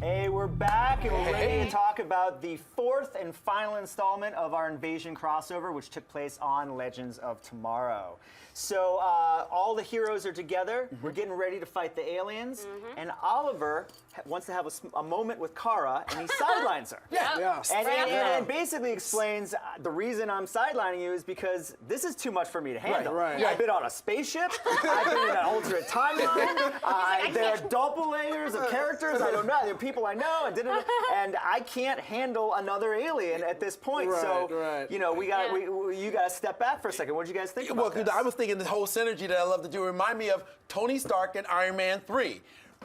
Hey, we're back, and we're ready to talk about the fourth and final installment of our Invasion crossover, which took place on Legends of Tomorrow. So all the heroes are together. We're getting ready to fight the aliens, and Oliver wants to have a moment with Kara, and he sidelines her. And basically explains the reason I'm sidelining you is because this is too much for me to handle. I've been on a spaceship. I've been in an alternate timeline. There are doppelgangers of characters I don't know. There are people I know, and I can't handle another alien at this point. You know, you got to step back for a second. What did you guys think about this? I was thinking the whole synergy that I love to do remind me of Tony Stark in Iron Man 3.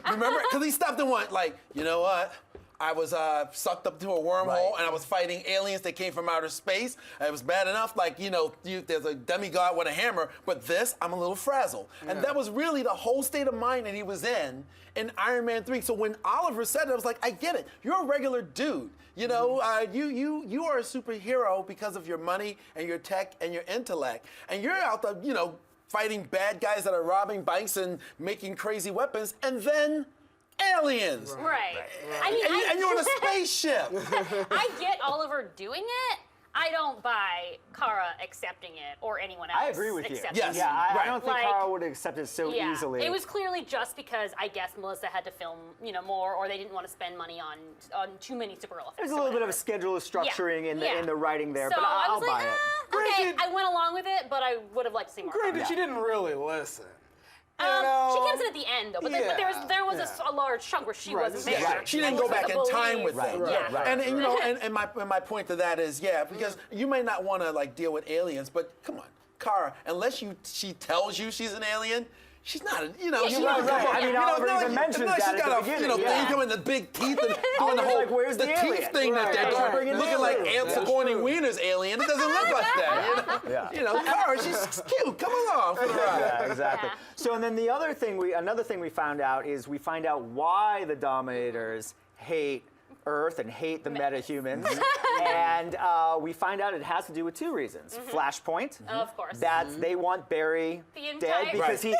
Remember? Because he stopped and went like, you know what? I was sucked up to a wormhole, and I was fighting aliens that came from outer space. It was bad enough, like, you know, there's a demigod with a hammer, but this, I'm a little frazzled. And that was really the whole state of mind that he was in Iron Man 3. So when Oliver said it, I was like, I get it. You're a regular dude. You know, you are a superhero because of your money and your tech and your intellect. And you're out there, you know, fighting bad guys that are robbing banks and making crazy weapons, and then aliens. I mean, and you're on a spaceship. I get Oliver doing it. I don't buy Kara accepting it or anyone else. I agree with you. Yes. Yeah, I don't think Kara would accept it so easily. It was clearly just because I guess Melissa had to film, you know, more, or they didn't want to spend money on too many Supergirl effects. There's a little bit of a schedule of structuring in the writing there, so but I'll buy it. Okay, I went along with it, but I would have liked to see more. Granted, she didn't really listen. She comes in at the end, though. But there was a large chunk where she wasn't there. She didn't go back in time with them. And you know, and my point to that is, because you may not want to like deal with aliens, but come on, Kara, unless she tells you she's an alien. She's not, you know. She's not right. I mean, Oliver even mentions that at the beginning. You know, thing coming the big teeth and doing the whole like, where's the teeth thing that they're doing, looking like ants supporting Wiener's alien. It doesn't look like that. You know, Kara, she's cute. Come along for the ride. Yeah, exactly. So, and then another thing we found out is we find out why the Dominators hate Earth and hate the metahumans. And we find out it has to do with two reasons. Flashpoint. Of course. They want Barry dead because he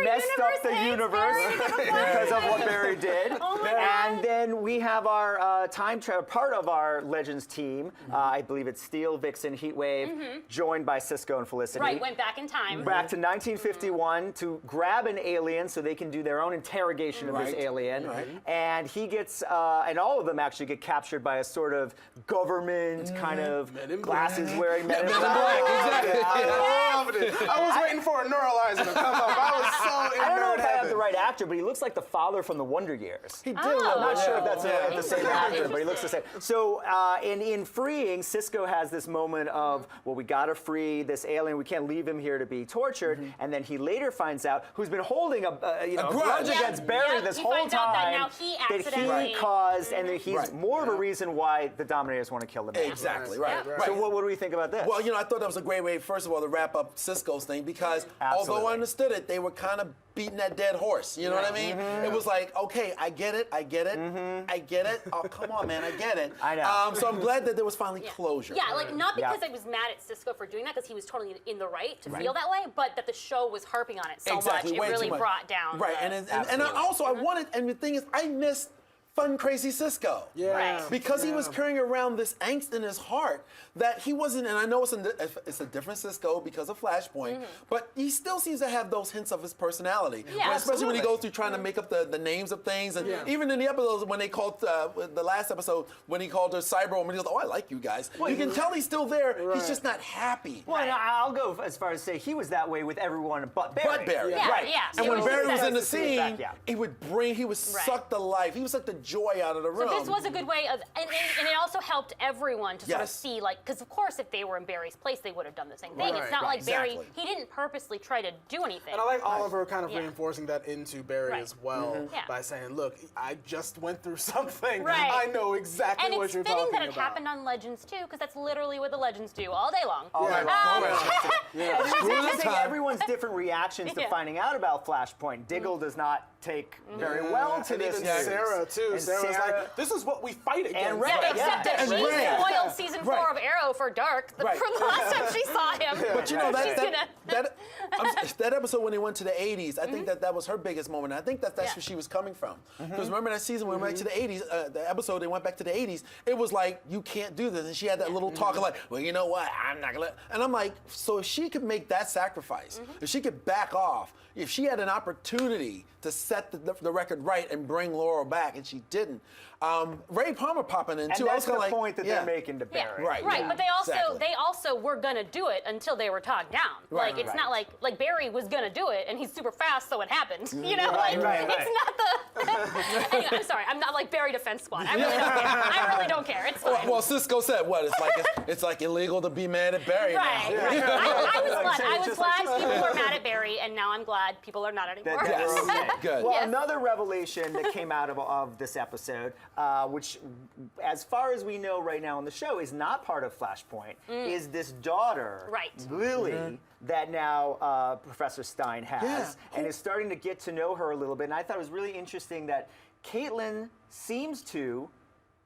messed up the universe because of what Barry did. And then we have our time travel, part of our Legends team. I believe it's Steel, Vixen, Heatwave, joined by Cisco and Felicity. Right, went back in time. Back to 1951 to grab an alien so they can do their own interrogation of this alien. And he gets, and all of them actually get captured by a sort of government kind of glasses-wearing men in black. Exactly. I loved it. I was waiting for a neuralizer to come up. I was so in I don't know if I have heaven. the right actor, but he looks like the father from the Wonder Years. He did. I'm not sure if that's the same actor, but he looks the same. So in freeing, Cisco has this moment of, well, we got to free this alien. We can't leave him here to be tortured. And then he later finds out, who's been holding a grudge against Barry this whole time, that he caused, and that he's more of a reason why the Dominators want to kill the man. Exactly, So what do we think about this? Well, you know, I thought that was a great way, first of all, to wrap up Cisco's thing, because although I understood it, they were kind of beating that dead horse. You know what I mean? It was like, okay, I get it. I get it. Oh, come on, man, I get it. I know. So I'm glad that there was finally closure. Yeah, like not because I was mad at Cisco for doing that, because he was totally in the right to feel that way, but that the show was harping on it so much, it really brought down. And also I wanted, and the thing is, I missed fun, crazy Cisco. Because he was carrying around this angst in his heart that he wasn't, and I know it's a different Cisco because of Flashpoint, but he still seems to have those hints of his personality. Especially when he goes through trying to make up the names of things, and even in the episodes when they called, the last episode, when he called her Cyber, and he goes, oh, I like you guys. You can tell he's still there, he's just not happy. Well, and I'll go as far as say he was that way with everyone but Barry. And when Barry was in the scene, he would suck the life. He would suck the joy out of the room. So this was a good way of, and it also helped everyone to sort of see, like, because of course if they were in Barry's place, they would have done the same thing. It's not like Barry, he didn't purposely try to do anything. And I like Oliver kind of reinforcing that into Barry as well by saying, look, I just went through something. I know exactly what you're talking about. And it's fitting that it happened on Legends too, because that's literally what the Legends do all day long. It's interesting, everyone's different reactions to finding out about Flashpoint. Diggle does not take very well to this. Sarah too. too. Sarah was like, this is what we fight against. And Ray, except that And she Ray. spoiled season 4 of Arrow for Dark from the last time she saw him. But you know, She's that episode when they went to the 80s, I think that was her biggest moment. I think that's where she was coming from. Because remember that season when we went back to the 80s, the episode they went back to the 80s, it was like, you can't do this. And she had that little talk of like, well, you know what, I'm not gonna. And I'm like, so if she could make that sacrifice, if she could back off, if she had an opportunity to set the record right and bring Laurel back, and she didn't. Ray Palmer popping in too. And that's the like, point that they're making to Barry. Right. But they also were gonna do it until they were talked down. Right, Like it's not like Barry was gonna do it and he's super fast, so it happened. You know, Right, it's not the. Anyway, I'm sorry, I'm not like Barry Defense Squad. I really don't care. I really don't care. It's fine. Well, Cisco said what? It's like illegal to be mad at Barry now. Right. I was glad people were mad at Barry, and now I'm glad people are not anymore. Yes. Good. Well, Yes. another revelation that came out of this episode, which, as far as we know right now on the show, is not part of Flashpoint, is this daughter, Lily, that now Professor Stein has, and is starting to get to know her a little bit. And I thought it was really interesting that Caitlin seems to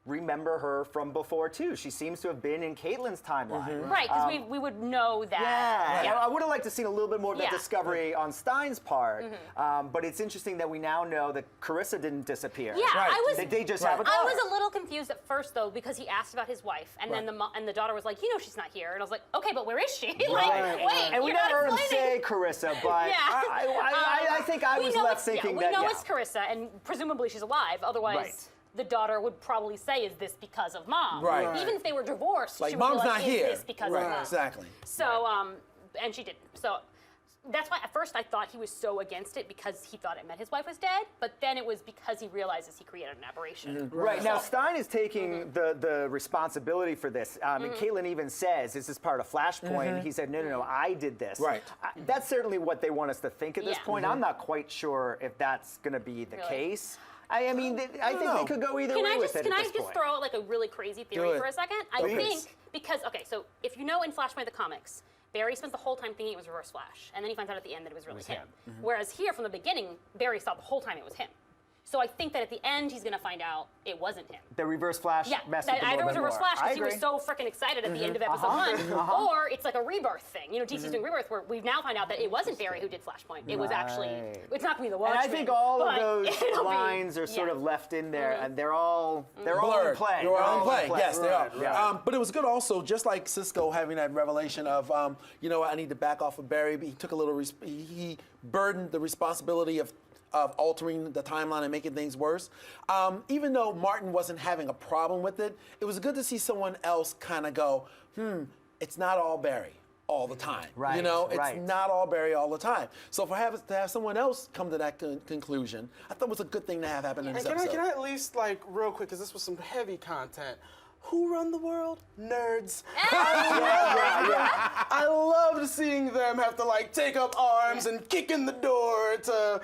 remember her from before too. She seems to have been in Caitlin's timeline. Right, because we would know that. Yeah, I would have liked to seen a little bit more of that discovery on Stein's part, but it's interesting that we now know that Carissa didn't disappear. Yeah, Right. They just have a daughter. I was a little confused at first though because he asked about his wife, and then the daughter was like, she's not here, and I was like, okay, but where is she? Wait, and we you're never not heard him explaining. say Carissa, but I think I was left thinking that. We know it's Carissa, and presumably she's alive. Otherwise, the daughter would probably say, "Is this because of mom?" Right. Even if they were divorced, Like, she would mom's be like, not here. Is this because of mom? Exactly. So, and she didn't. So. That's why at first I thought he was so against it because he thought it meant his wife was dead, but then it was because he realizes he created an aberration. Right, now Stein is taking the responsibility for this. And Caitlin even says, this is part of Flashpoint. He said, no, I did this. Right. That's certainly what they want us to think at this Yeah. point. I'm not quite sure if that's going to be the Really? case. I mean, I think they could go either way with it Can at I this just point. throw out like a really crazy Do theory it. for a second? I think because, okay, so if you know in Flashpoint the comics, Barry spent the whole time thinking it was Reverse Flash, and then he finds out at the end that it was really him. Whereas here, from the beginning, Barry thought the whole time it was him. So I think that at the end, he's going to find out it wasn't him. The Reverse Flash messed with that them a either little was bit Reverse more. Flash I because he was agree. so freaking excited at the end of episode 1, or it's like a rebirth thing. DC's doing rebirth where we've now found out that it wasn't Barry who did Flashpoint. It was actually, it's not going to be the Watchmen. And I think all of but those it'll be- lines are sort of left in there, and they're all in Blurred. play. They're all in play. Yes, they are. Yeah. But it was good also, just like Cisco having that revelation of, I need to back off of Barry. He took a little, he burdened the responsibility of altering the timeline and making things worse. Even though Martin wasn't having a problem with it, it was good to see someone else kind of go, it's not all Barry all the time. Right, It's not all Barry all the time. So to have someone else come to that conclusion, I thought was a good thing to have happen in this episode. Can I at least, real quick, because this was some heavy content. Who run the world? Nerds. I loved seeing them have to take up arms and kick in the door to,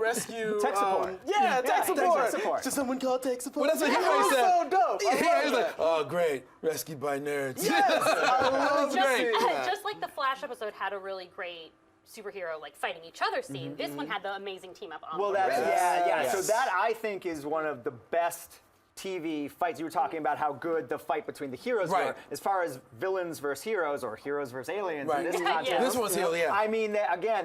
rescue. Tech support. Tech support. Tech support. Just someone called tech support. Well, that's what he That was said. so dope. Yeah, he was like, oh, great, rescued by nerds. Yes, I love that. Just like the Flash episode had a really great superhero fighting each other scene, this one had the amazing team up on Well, the that's, bridge. So that I think is one of the best TV fights. You were talking about how good the fight between the heroes were. As far as villains versus heroes or heroes versus aliens in this context. This one's here, I mean,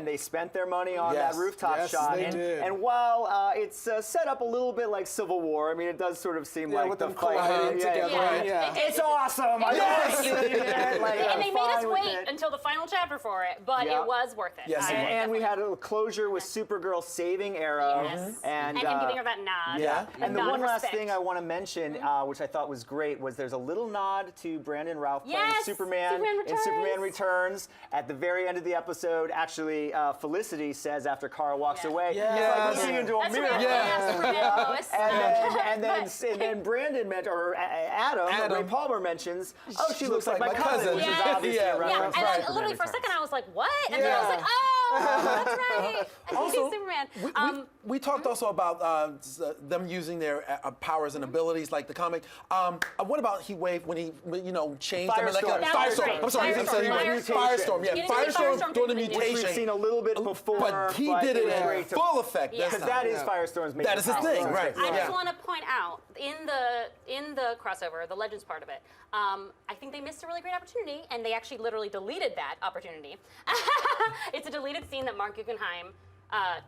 they spent their money on that rooftop shot. They did. And while it's set up a little bit like Civil War, I mean, it does sort of seem like with the them fight. colliding together. It's awesome. I love seeing it. And they made us fine with wait it. until the final chapter for it, but it was worth it. Yes, And we had a closure with Supergirl saving Arrow. Yes. And him giving her that nod. And the nod one of last respect. thing I want to mention, which I thought was great, was there's a little nod to Brandon Routh playing Yes, Superman in Superman Returns. At the very end of the episode, actually, Felicity says after Kara walks away, it's like looking into a That's mirror. right. And then Brandon Adam, Ray Palmer mentions, she looks like my cousin, which is obviously a reference to And Superman literally for a Returns. second I was like, what? And then I was like, oh, That's right. Also, Superman. we talked also about them using their powers and abilities, like the comic. What about Heat Wave when he, changed them? Firestorm. Firestorm. I'm sorry, Firestorm. Yeah, Firestorm doing the mutation. We've mutation. seen a little bit before, But he did it great in to- full effect this Because time. that is Firestorm's major That is his power. thing, right. I Yeah. just want to point out in the crossover, the Legends part of it, I think they missed a really great opportunity, and they actually literally deleted that opportunity. It's a deleted scene that Mark Guggenheim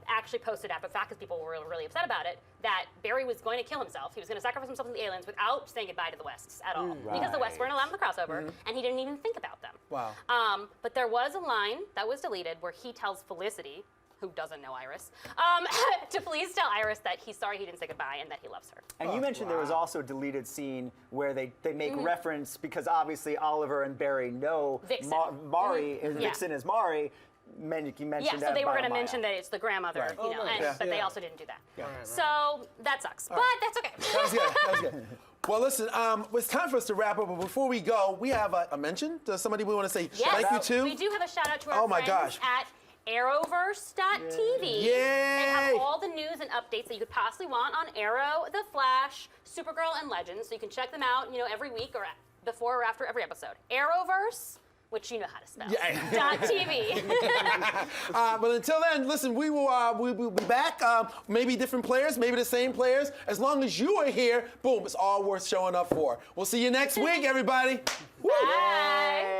actually posted after the fact, because people were really upset about it, that Barry was going to kill himself. He was going to sacrifice himself to the aliens without saying goodbye to the Wests at all. Because the Wests weren't allowed in the crossover, and he didn't even think about them. Wow. But there was a line that was deleted where he tells Felicity, who doesn't know Iris, to please tell Iris that he's sorry he didn't say goodbye and that he loves her. And you mentioned there was also a deleted scene where they make reference, because obviously Oliver and Barry know Vixen. Mari, Vixen is Mari. You mentioned Yeah, so they were going to mention that it's the grandmother, Right. but they also didn't do that. Yeah. So that sucks, but that's okay. That was good. That was good. Well, listen, it's time for us to wrrap up, but before we go, we have a mention to somebody we want to say Yes, thank you to. we do have a shout out to our Oh my friends gosh. at Arrowverse.tv. Yay! They have all the news and updates that you could possibly want on Arrow, The Flash, Supergirl, and Legends. So you can check them out, every week or before or after every episode. Arrowverse, which you know how to spell. Yeah. .tv. But until then, listen, we'll be back. Maybe different players, maybe the same players. As long as you are here, boom, it's all worth showing up for. We'll see you next week, everybody. Woo. Bye.